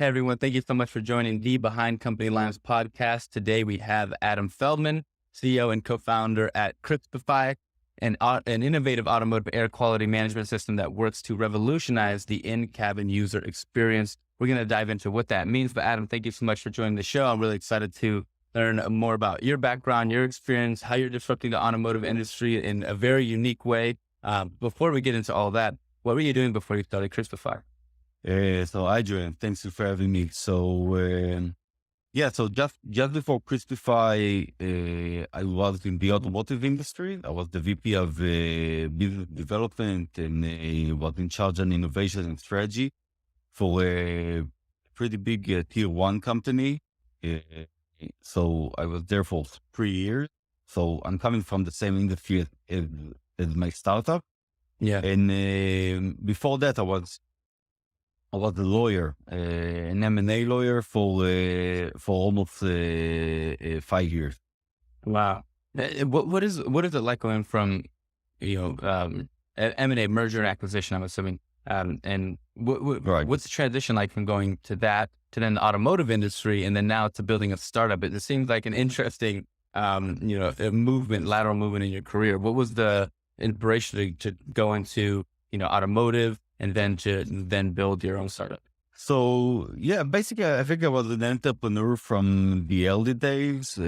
Hey everyone, thank you so much for joining the Behind Company Lines podcast. Today we have Adam Feldman, CEO and co-founder at Crispify, an innovative automotive air quality management system that works to revolutionize the in-cabin user experience. We're going to dive into what that means. But Adam, thank you so much for joining the show. I'm really excited to learn more about your background, your experience, how you're disrupting the automotive industry in a very unique way. Before we get into all that, what were you doing before you started Crispify? So hi, Julian. Thanks for having me. So just before Crispify, I was in the automotive industry. I was the VP of business development and was in charge of innovation and strategy for a pretty big tier one company. Uh, so I was there for 3 years. So I'm coming from the same industry as my startup. Yeah. And before that, I was a lawyer, an M&A lawyer for almost 5 years. Wow. What is it like going from, M&A, merger and acquisition, I'm assuming, and Right. what's the transition like from going to that to then the automotive industry and then now to building a startup? It seems like an interesting, a lateral movement in your career. What was the inspiration to go into, automotive and then build your own startup? So yeah, basically, I think I was an entrepreneur from the early days,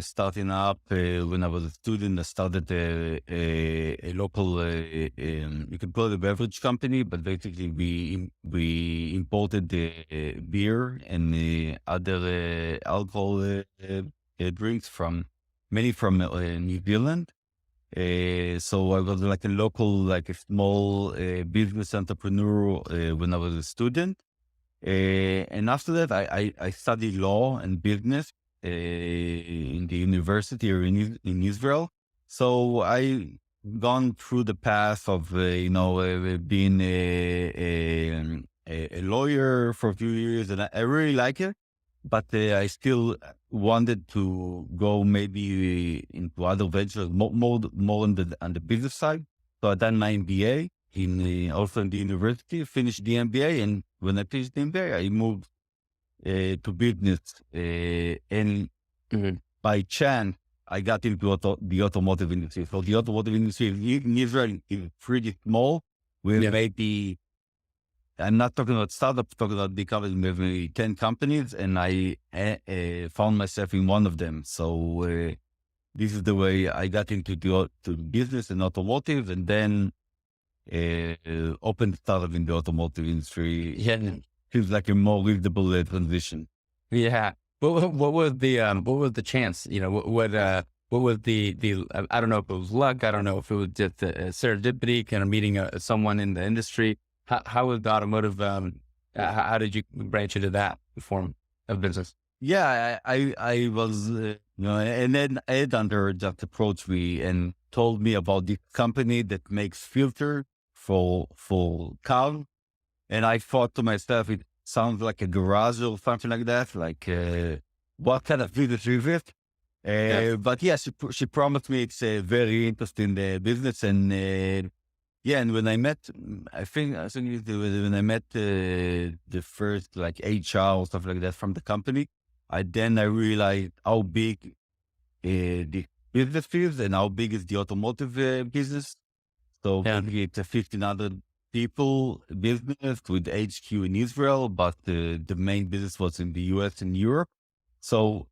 starting up when I was a student. I started a local, you can call it a beverage company, but basically we imported beer and other alcohol drinks mainly from New Zealand. So I was like a small business entrepreneur when I was a student. And after that, I studied law and business in the university or in Israel. So I gone through the path of, being a lawyer for a few years, and I really like it. But I still wanted to go maybe into other ventures, more on the business side. So I done my MBA also in the university, finished the MBA, and when I finished the MBA, I moved to business. And Mhm. by chance, I got into the automotive industry. So the automotive industry in Israel is pretty small. We're Yeah. maybe, I'm not talking about startups, talking about big companies, maybe 10 companies, and I found myself in one of them. So this is the way I got into to business and automotive, and then opened startup in the automotive industry. Yeah. Feels like a more reasonable transition. Yeah. What was the chance? What was I don't know if it was luck. I don't know if it was just a serendipity, kind of meeting someone in the industry. How was the automotive? How did you branch into that form of business? Yeah, I was, and then Ed under just approached me and told me about this company that makes filter for cars. And I thought to myself, it sounds like a garage or something like that. Like, what kind of business is it? Yeah. But yeah, she promised me it's a very interesting business. And yeah, and when I met, I think when I met the first like HR or stuff like that from the company, I realized how big the business is and how big is the automotive business. So Yeah. basically, it's a 1,500 people business with HQ in Israel, but the main business was in the US and Europe. So,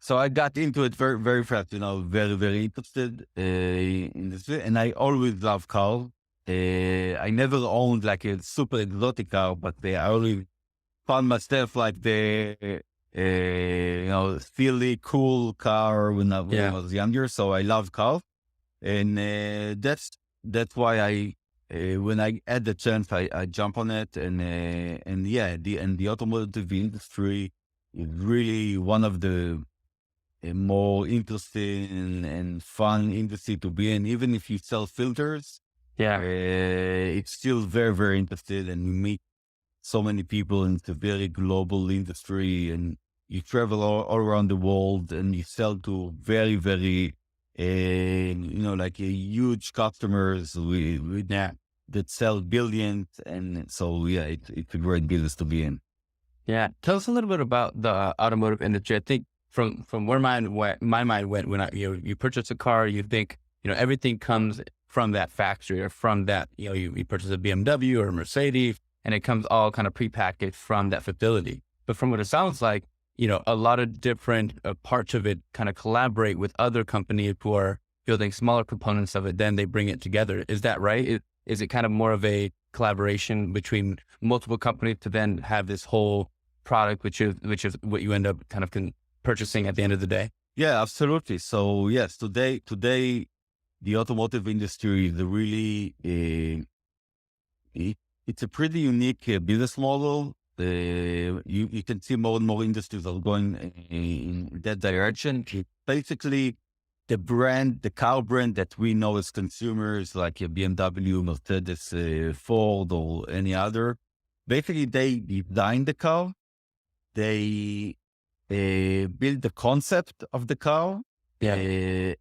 so I got into it very, very fast, very, very interested in this. And I always loved cars. I never owned like a super exotic car, but I always found myself like silly, cool car when I Yeah. was younger. So I love cars. And that's why when I had the chance, I jump on it, and yeah, the automotive industry is really one of the more interesting and fun industry to be in. Even if you sell filters, Yeah. it's still very, very interested, and you meet so many people, and it's a very global industry, and you travel all around the world, and you sell to very, very like a huge customers that sell billions. And so, yeah, it's a great business to be in. Yeah. Tell us a little bit about the automotive industry. I think from where my mind went when you purchase a car, you think, everything comes from that factory or from that, you purchase a BMW or a Mercedes and it comes all kind of prepackaged from that facility. But from what it sounds like, a lot of different parts of it kind of collaborate with other companies who are building smaller components of it. Then they bring it together. Is that right? Is it kind of more of a collaboration between multiple companies to then have this whole product, which is what you end up kind of purchasing at the end of the day? Yeah, absolutely. So yes, today the automotive industry is a really it's a pretty unique business model. You can see more and more industries are going in that direction. Basically, the car brand that we know as consumers, like a BMW, Mercedes, Ford, or any other, basically they design the car, they build the concept of the car, Yeah.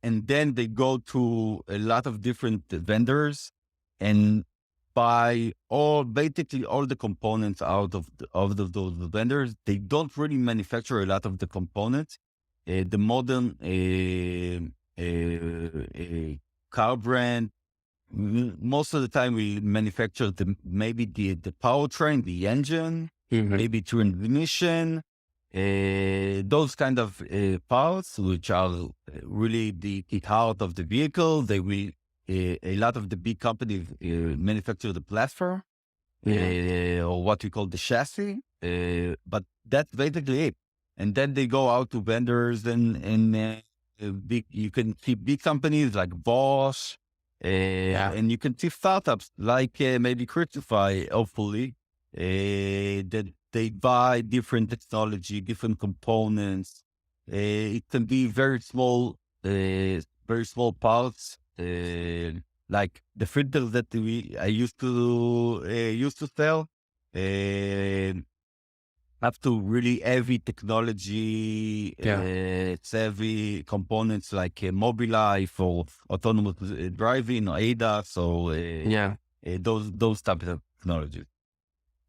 and then they go to a lot of different vendors and buy basically all the components out of those vendors. They don't really manufacture a lot of the components. The modern car brand, most of the time we manufacture maybe the powertrain, the engine, maybe transmission, those kind of parts, which are really the heart of the vehicle. A lot of the big companies manufacture the platform, or what we call the chassis, but that's basically it. And then they go out to vendors and you can see big companies like Bosch, and you can see startups like maybe Crispify, hopefully, that they buy different technology, different components. It can be very small parts, like the filters that I used to sell. Up to really heavy technology, it's heavy components like Mobileye for autonomous driving or ADAS, or those types of technologies.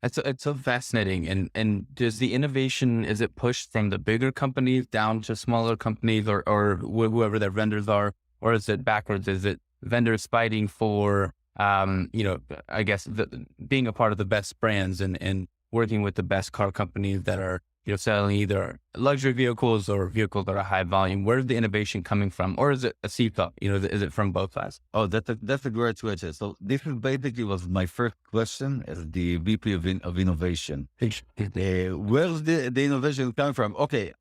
It's so fascinating. And does the innovation, is it pushed from the bigger companies down to smaller companies or whoever their vendors are, or is it backwards? Is it vendors fighting for, I guess being a part of the best brands and working with the best car companies that are, selling either luxury vehicles or vehicles that are high volume? Where's the innovation coming from? Or is it a seesaw? Is it from both sides? Oh, that's a great question. So this is basically was my first question as the VP of innovation. Where's the innovation coming from? Okay,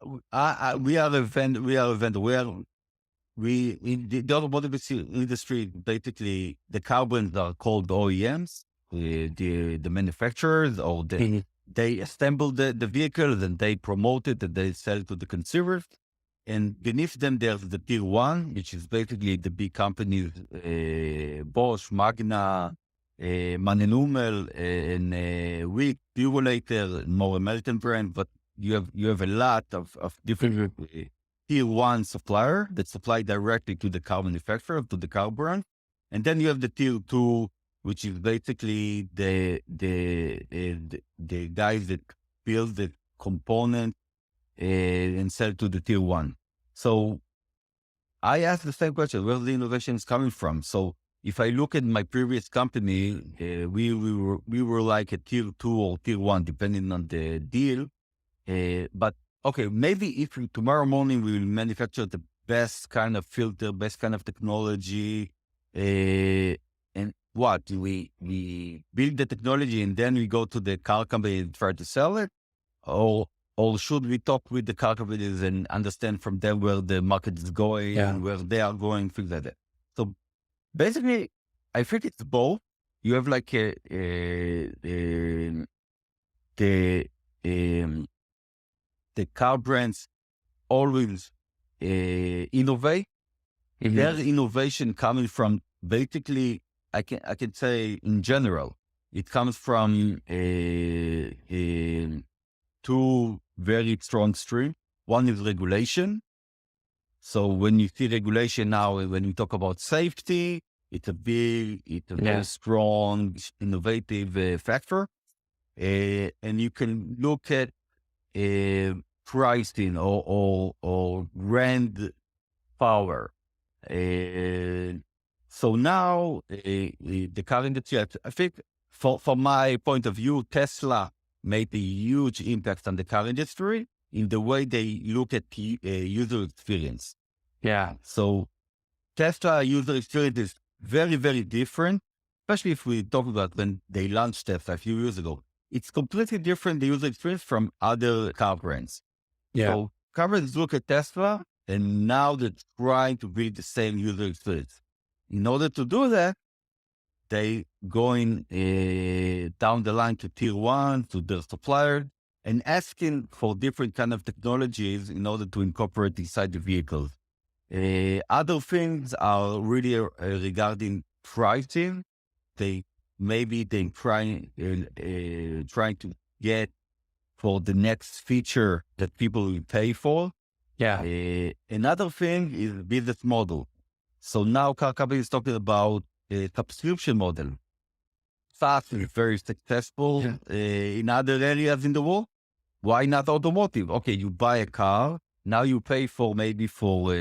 we are a vendor. In the automotive industry, basically the car brands are called OEMs, the manufacturers, or they assemble the vehicle and they promote it and they sell it to the consumers. And beneath them, there's the tier one, which is basically the big companies, Bosch, Magna, Mann+Hummel, and we, Purolator, more American brand, but you have a lot of different tier one supplier that supply directly to the car manufacturer, to the car brand. And then you have the tier two, which is basically the guys that build the component and sell to the tier one. So I asked the same question, where the innovation is coming from. So if I look at my previous company, we were like a tier two or tier one, depending on the deal. But okay, maybe if tomorrow morning we will manufacture the best kind of filter, best kind of technology, and what we build the technology and then we go to the car company and try to sell it, or should we talk with the car companies and understand from them where the market is going and where they are going, things like that. So basically, I think it's both. You have like the car brands always innovate. Their innovation coming from basically, I can say in general, it comes from two very strong streams. One is regulation. So when you see regulation now, when we talk about safety, it's a very strong, innovative factor. And you can look at pricing or brand power. So now the car industry, I think, from my point of view, Tesla made a huge impact on the car industry in the way they look at user experience. Yeah. So Tesla user experience is very, very different, especially if we talk about when they launched Tesla a few years ago. It's completely different, the user experience, from other car brands. Yeah. So car brands look at Tesla and now they're trying to build the same user experience. In order to do that, they going down the line to tier one, to their supplier, and asking for different kind of technologies in order to incorporate inside the vehicles. Other things are really regarding pricing. They trying to get for the next feature that people will pay for. Yeah. Another thing is business model. So now car companies talking about a subscription model. SaaS is very successful in other areas in the world. Why not automotive? Okay, you buy a car, now you pay for maybe for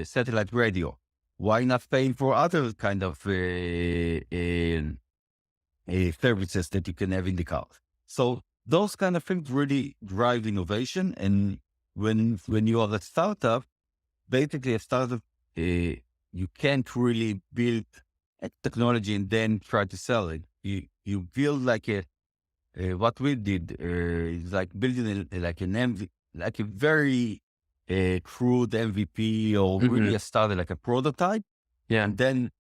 satellite radio. Why not paying for other kind of services that you can have in the car? So those kind of things really drive innovation. And when you are a startup, basically a startup, you can't really build a technology and then try to sell it. You build like what we did is like building like like a very crude MVP, or really a started like a prototype. Yeah. And then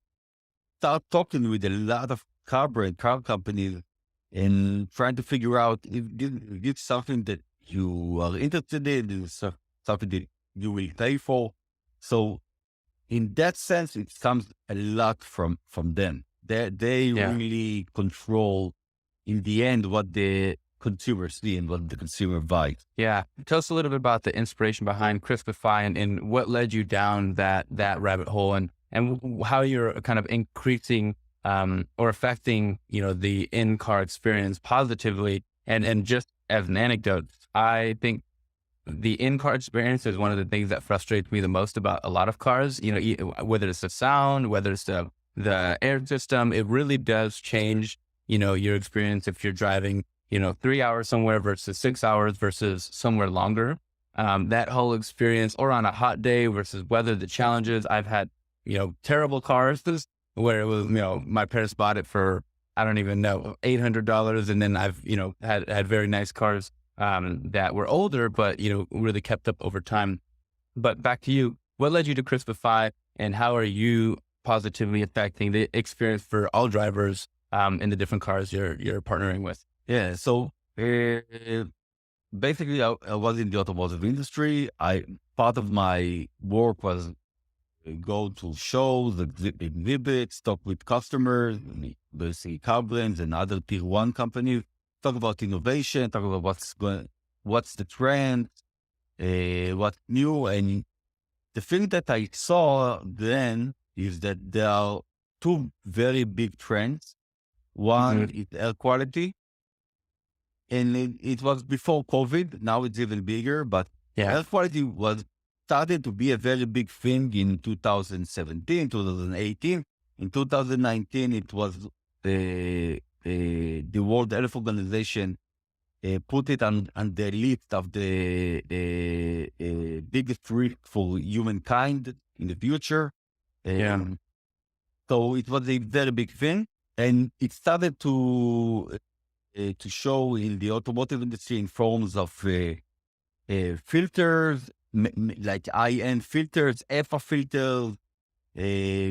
start talking with a lot of car companies and trying to figure out if this is something that you are interested in, is something that you will pay for. So in that sense, it comes a lot from them. They really control in the end what the consumer see and what the consumer buys. Yeah. Tell us a little bit about the inspiration behind Crispify and what led you down that rabbit hole, and how you're kind of increasing or affecting, the in-car experience positively. And just as an anecdote, I think the in-car experience is one of the things that frustrates me the most about a lot of cars. Whether it's the sound, whether it's the air system, it really does change, your experience if you're driving, 3 hours somewhere versus 6 hours versus somewhere longer. That whole experience, or on a hot day versus weather, the challenges. I've had, terrible cars where it was, my parents bought it for, I don't even know, $800. And then I've, had very nice cars that were older, but, really kept up over time. But back to you, what led you to Crispify, and how are you positively affecting the experience for all drivers in the different cars you're partnering with? Yeah. So basically, I was in the automotive industry. Part of my work was go to shows, exhibits, talk with customers, basically car brands and other tier one companies, talk about innovation, talk about what's the trend, what's new. And the thing that I saw then is that there are two very big trends. One is air quality, and it was before COVID. Now it's even bigger, but air quality was started to be a very big thing in 2017, 2018. In 2019, it was the World Health Organization put it on the list of the biggest risk for humankind in the future. So it was a very big thing, and it started to show in the automotive industry in forms of filters, like high-end filters, HEPA filters,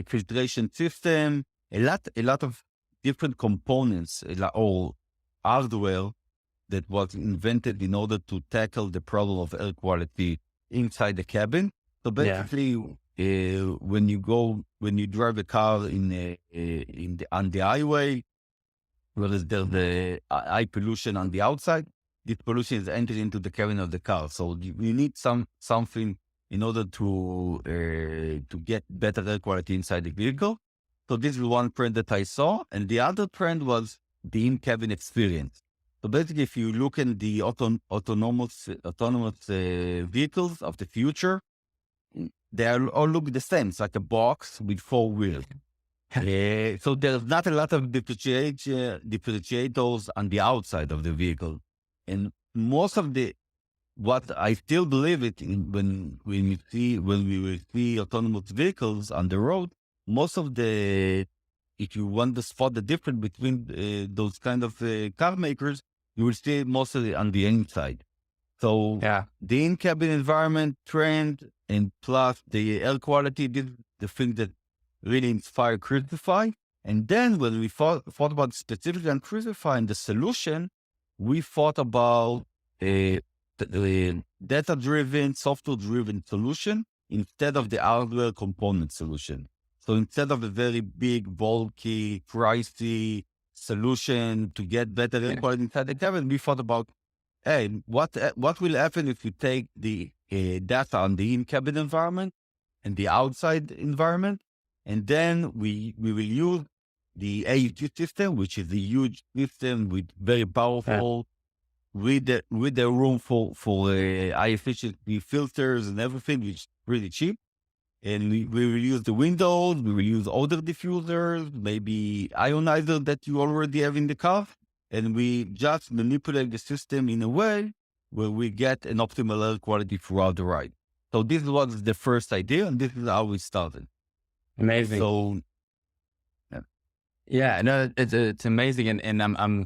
filtration system, a lot of different components or hardware that was invented in order to tackle the problem of air quality inside the cabin. So basically, when you drive a car on the highway, whereas there's the high pollution on the outside, this pollution is entering into the cabin of the car. So you need something in order to get better air quality inside the vehicle. So this is one trend that I saw. And the other trend was the in-cabin experience. So basically, if you look in the autonomous vehicles of the future, they all look the same. It's like a box with four wheels. So there's not a lot of differentiators on the outside of the vehicle. And most of what I still believe when we will see autonomous vehicles on the road, most of if you want to spot the difference between those kind of car makers, you will see it mostly on the inside. So the in-cabin environment trend and plus the air quality, this is the thing that really inspired Crispify. And then when we thought about specifically on Crispify and the solution, we thought about a data-driven, software-driven solution instead of the hardware component solution. So instead of a very big, bulky, pricey solution to get better air quality inside the cabin, we thought about, hey, what will happen if you take the data on the in-cabin environment and the outside environment, and then we will use the AUT system, which is a huge system with very powerful, with the room for high efficiency filters and everything, which is really cheap. And we will use the windows, we will use odor diffusers, maybe ionizer that you already have in the car. And we just manipulate the system in a way where we get an optimal air quality throughout the ride. So this was the first idea, and this is how we started. Amazing. So, no, it's amazing, and I'm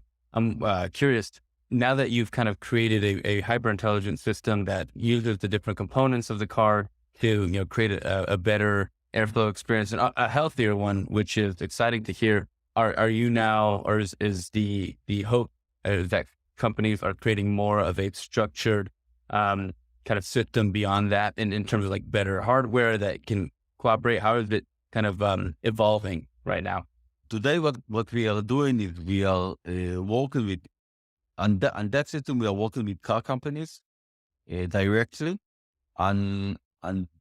curious. Now that you've kind of created a hyper intelligent system that uses the different components of the car to create a better airflow experience and a healthier one, which is exciting to hear. Are you now, or is the hope that companies are creating more of a structured kind of system beyond that in terms of like better hardware that can cooperate? How is it kind of evolving right now? Today, what we are doing is we are working with, on that system, we are working with car companies directly on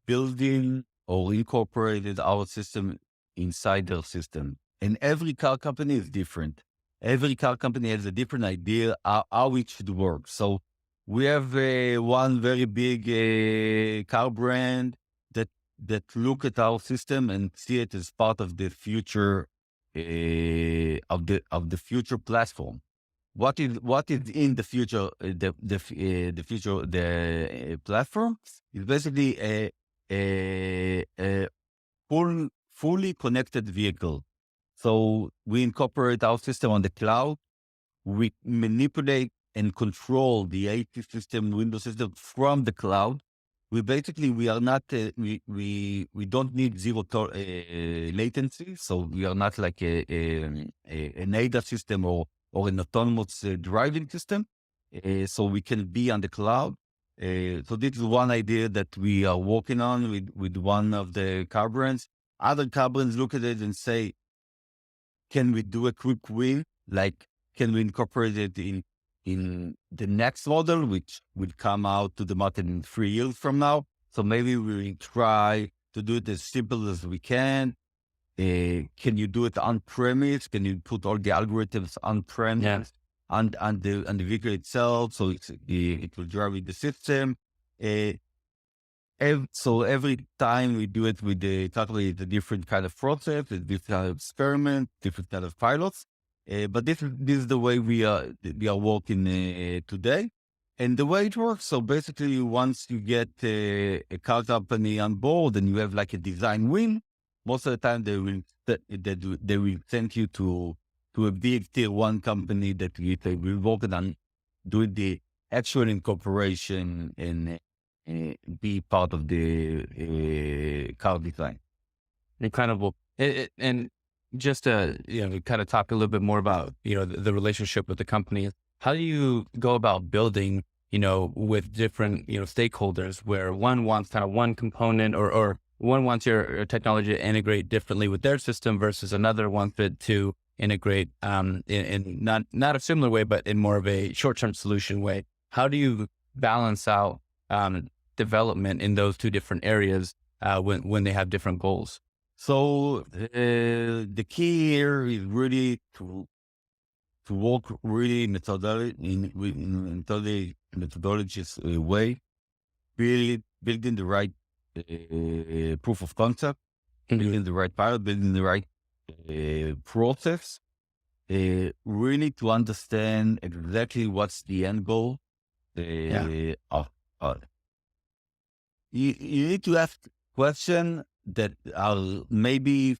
building or incorporated our system inside their system. And every car company is different. Every car company has a different idea how it should work. So we have one very big car brand that look at our system and see it as part of the future of the future platform. What is in the future? The future platform is basically a fully connected vehicle. So we incorporate our system on the cloud. We manipulate and control the AT system, Windows system from the cloud. We are not, we don't need zero latency. So we are not like an ADAS system or an autonomous driving system. So we can be on the cloud. So this is one idea that we are working on with one of the car brands. Other car brands look at it and say, can we do a quick win? Like, can we incorporate it in the next model, which will come out to the market in 3 years from now? So maybe we will try to do it as simple as we can. Can you do it on premise? Can you put all the algorithms on premise on the vehicle itself? So it will drive with the system. So every time we do it with the different kind of process, a different kind of experiment, different kind of pilots. But this is the way we are working today, and the way it works. So basically, once you get a car company on board and you have like a design win, most of the time they will send you to a big tier 1 company that will work on doing the actual incorporation and be part of the car design. Incredible. And just to kind of talk a little bit more about the relationship with the company. How do you go about building with different stakeholders, where one wants kind of one component or one wants your technology to integrate differently with their system versus another wants it to integrate in not a similar way, but in more of a short-term solution way? How do you balance out development in those two different areas when they have different goals? So the key here is really to to work really methodologist way, building the right proof of concept, building the right pilot, building the right process, really to understand exactly what's the end goal of you need to ask questions that are maybe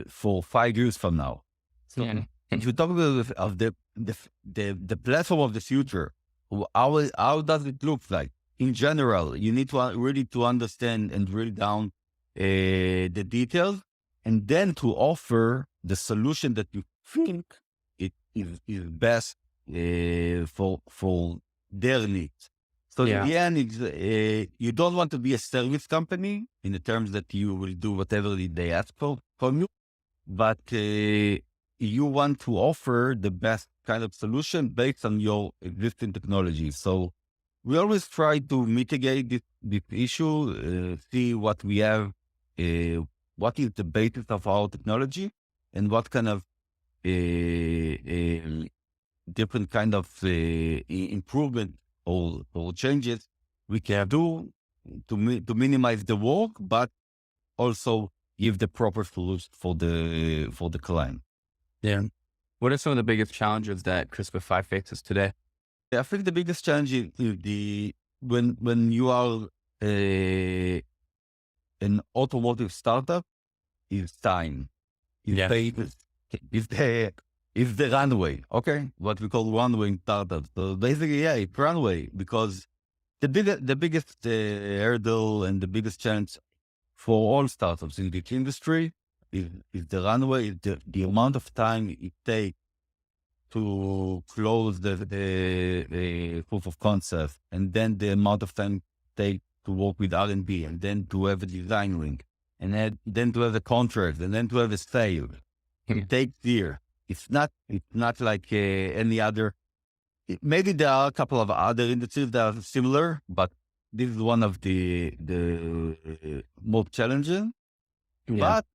for 5 years from now. So if you talk about of the platform of the future, how does it look like in general? You need to really to understand and drill down the details, and then to offer the solution that you think it is best for their needs. So in the end, you don't want to be a service company in the terms that you will do whatever they ask from you, but you want to offer the best kind of solution based on your existing technology. So we always try to mitigate this issue, see what we have, what is the basis of our technology, and what kind of different kind of improvement or changes we can do to minimize the work, but also give the proper solution for the client. Yeah. What are some of the biggest challenges that Crispify faces today? I think the biggest challenge is when you are an automotive startup is time. Is the runway, okay? What we call runway in startups. So basically, it's runway, because the biggest hurdle and the biggest challenge for all startups in this industry is the runway, is the amount of time it takes to close the proof of concept, and then the amount of time it takes to work with R&D, and then to have a design wing, and then to have a contract, and then to have a sale. It takes years. It's not like any other. Maybe there are a couple of other industries that are similar, but this is one of the most challenging. But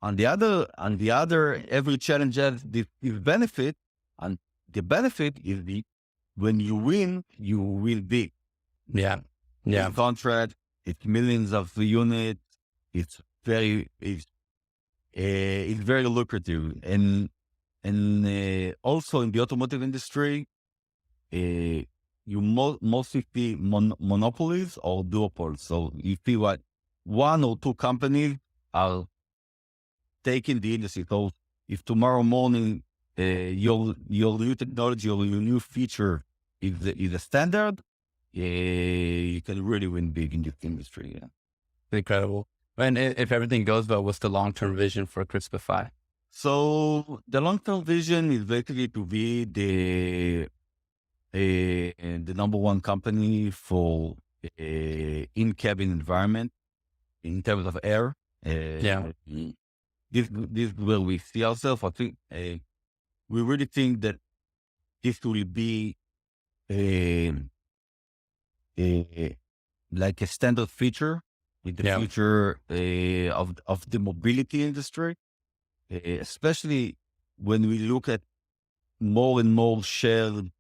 on the other, every challenge has this benefit, and the benefit is when you win, you will big. It's contract. It's millions of units. It's very lucrative, and also in the automotive industry, you mostly see monopolies or duopoles. So you see what one or two companies are taking the industry. So if tomorrow morning your new technology or your new feature is a standard, you can really win big in this industry. Yeah, incredible. And if everything goes well, what's the long-term vision for Crispify? So the long-term vision is basically to be the number one company for in-cabin environment in terms of air. This is where we see ourselves. I think we really think that this will be like a standard feature in the future of the mobility industry. Especially when we look at more and more shared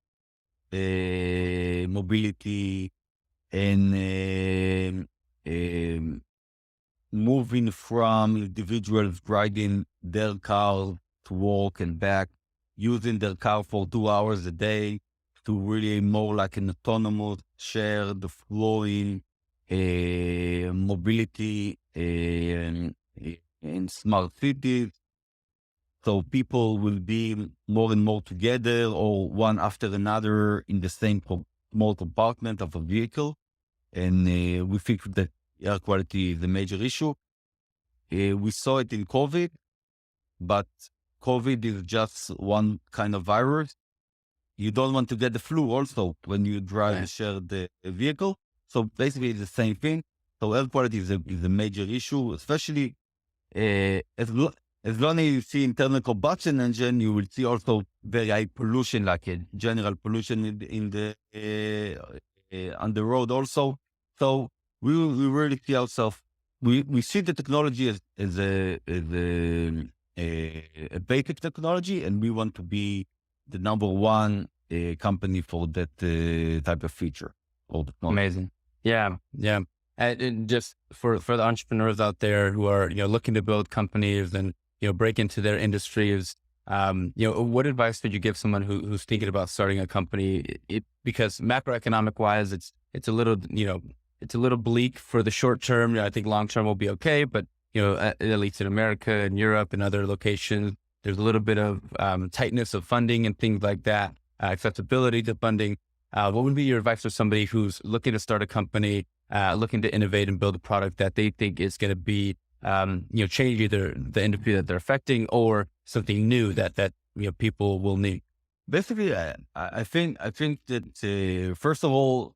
mobility and moving from individuals driving their car to work and back, using their car for 2 hours a day, to really more like an autonomous, shared, flowing mobility in smart cities. So people will be more and more together, or one after another in the same small compartment of a vehicle. And we think that air quality is a major issue. We saw it in COVID, but COVID is just one kind of virus. You don't want to get the flu also when you drive a shared vehicle. So basically it's the same thing. So air quality is a major issue, especially as long as you see internal combustion engine, you will see also very high pollution, like a general pollution on the road also. So we really see ourselves. We see the technology as a a basic technology, and we want to be the number one company for that type of feature or technology. Amazing. Yeah. Yeah. And just for the entrepreneurs out there who are, looking to build companies and, break into their industries, what advice would you give someone who's thinking about starting a company? Because macroeconomic wise, it's a little, it's a little bleak for the short term. I think long term will be okay, but at least in America and Europe and other locations, there's a little bit of tightness of funding and things like that, accessibility to funding. What would be your advice for somebody who's looking to start a company, looking to innovate and build a product that they think is going to be, change either the industry that they're affecting or something new that people will need? Basically, I think that first of all,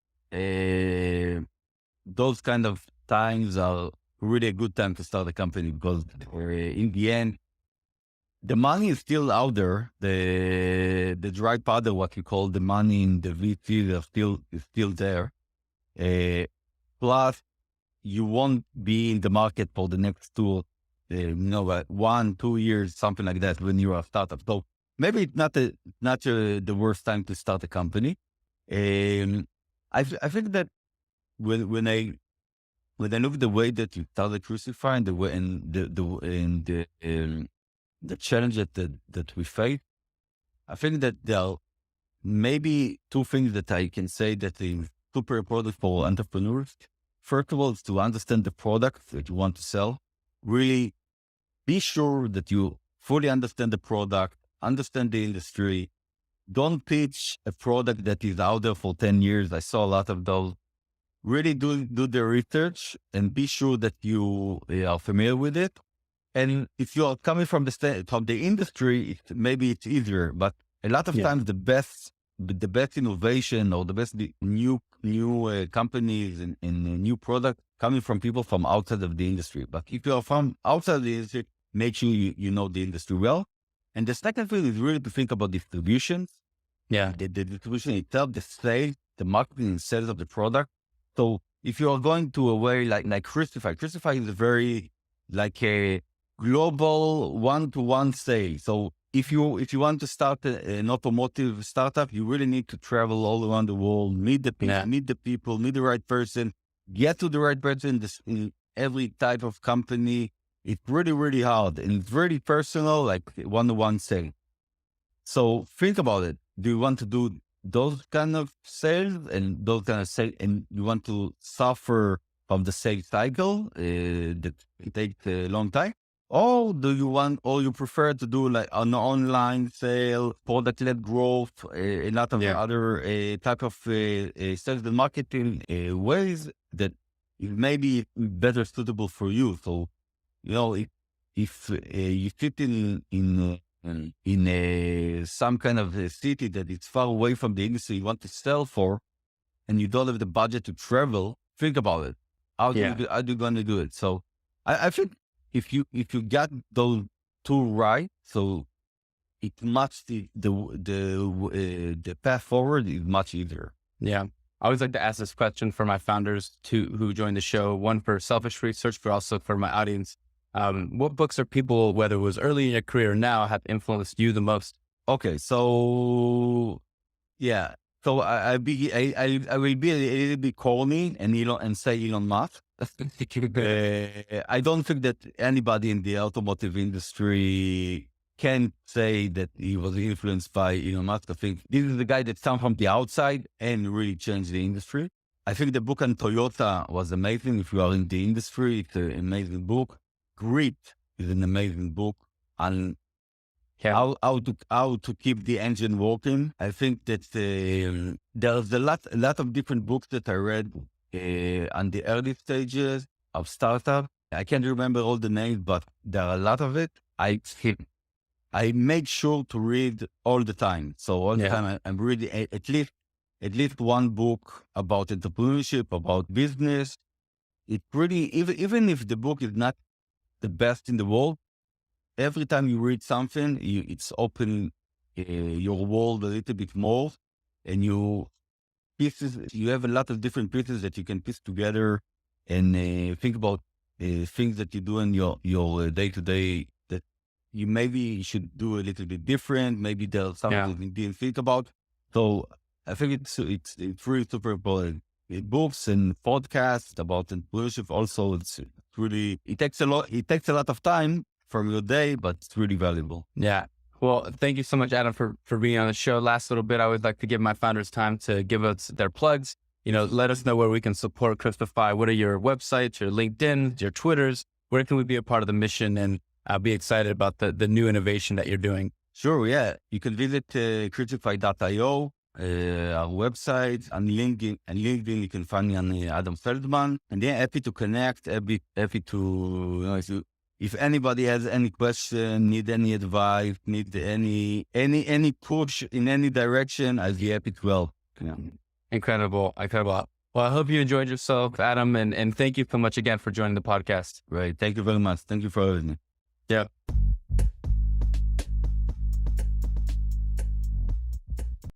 those kind of times are really a good time to start a company because in the end, the money is still out there. The dry powder, what you call the money in the VC, is still there. Plus, you won't be in the market for the next 1-2 years, something like that, when you're a startup. So maybe it's not the worst time to start a company. I think that when I look at the way that you started Crispify and the way the challenge that we face, I think that there are maybe two things that I can say that is super important for entrepreneurs. First of all, is to understand the product that you want to sell. Really be sure that you fully understand the product, understand the industry. Don't pitch a product that is out there for 10 years. I saw a lot of those. Really do the research and be sure that you are familiar with it. And if you are coming from the industry, maybe it's easier, but a lot of times the best innovation or the best new companies and new product coming from people from outside of the industry. But if you are from outside the industry, make sure you know the industry well. And the second thing is really to think about distributions. Yeah. The distribution itself, the sales, the marketing and sales of the product. So if you are going to a way like Crispify is very like a global one-to-one sale. So if you want to start an automotive startup, you really need to travel all around the world, meet the people, meet the right person, get to the right person in every type of company. It's really, really hard and it's very personal, like one-to-one sale. So think about it. Do you want to do those kind of sales and those kind of sales, and you want to suffer from the sales cycle that takes a long time? Or do you you prefer to do like an online sale, product-led growth, a lot of other type of sales and marketing ways that may be better suitable for you? So, if you fit in some kind of a city that is far away from the industry you want to sell for, and you don't have the budget to travel, think about it. How are you going to do it? So I think if you got those two right, so it's much the path forward is much easier. Yeah. I always like to ask this question for my founders who join the show, one for selfish research, but also for my audience. What books or people, whether it was early in your career or now, have influenced you the most? Okay. So so I will be a little bit corny and say Elon Musk. I don't think that anybody in the automotive industry can say that he was influenced by Elon Musk. I think this is the guy that came from the outside and really changed the industry. I think the book on Toyota was amazing. If you are in the industry, it's an amazing book. Grit is an amazing book on how to keep the engine working. I think that there's a lot of different books that I read on the early stages of startup. I can't remember all the names, but there are a lot of it. I make sure to read all the time. So all the time I'm reading at least one book about entrepreneurship, about business. It's pretty, even if the book is not the best in the world, every time you read something, it's open your world a little bit more, and you have a lot of different pieces that you can piece together and think about things that you do in your day to day that you maybe should do a little bit different. Maybe there's something you didn't think about. So I think it's really super important. Books and podcasts about entrepreneurship also, it's really, it takes a lot of time from your day, but it's really valuable. Yeah. Well, thank you so much, Adam, for being on the show. Last little bit, I would like to give my founders time to give us their plugs. Let us know where we can support Crispify. What are your websites, your LinkedIn, your Twitters? Where can we be a part of the mission and be excited about the new innovation that you're doing? Sure, yeah. You can visit crispify.io, our website, and LinkedIn. You can find me on Adam Feldman. And yeah, happy to connect. Happy to, if anybody has any question, need any advice, need any push in any direction, I'd be happy to help. Yeah. Incredible. Well, I hope you enjoyed yourself, Adam, and thank you so much again for joining the podcast. Right. Thank you very much. Thank you for having me. Yeah.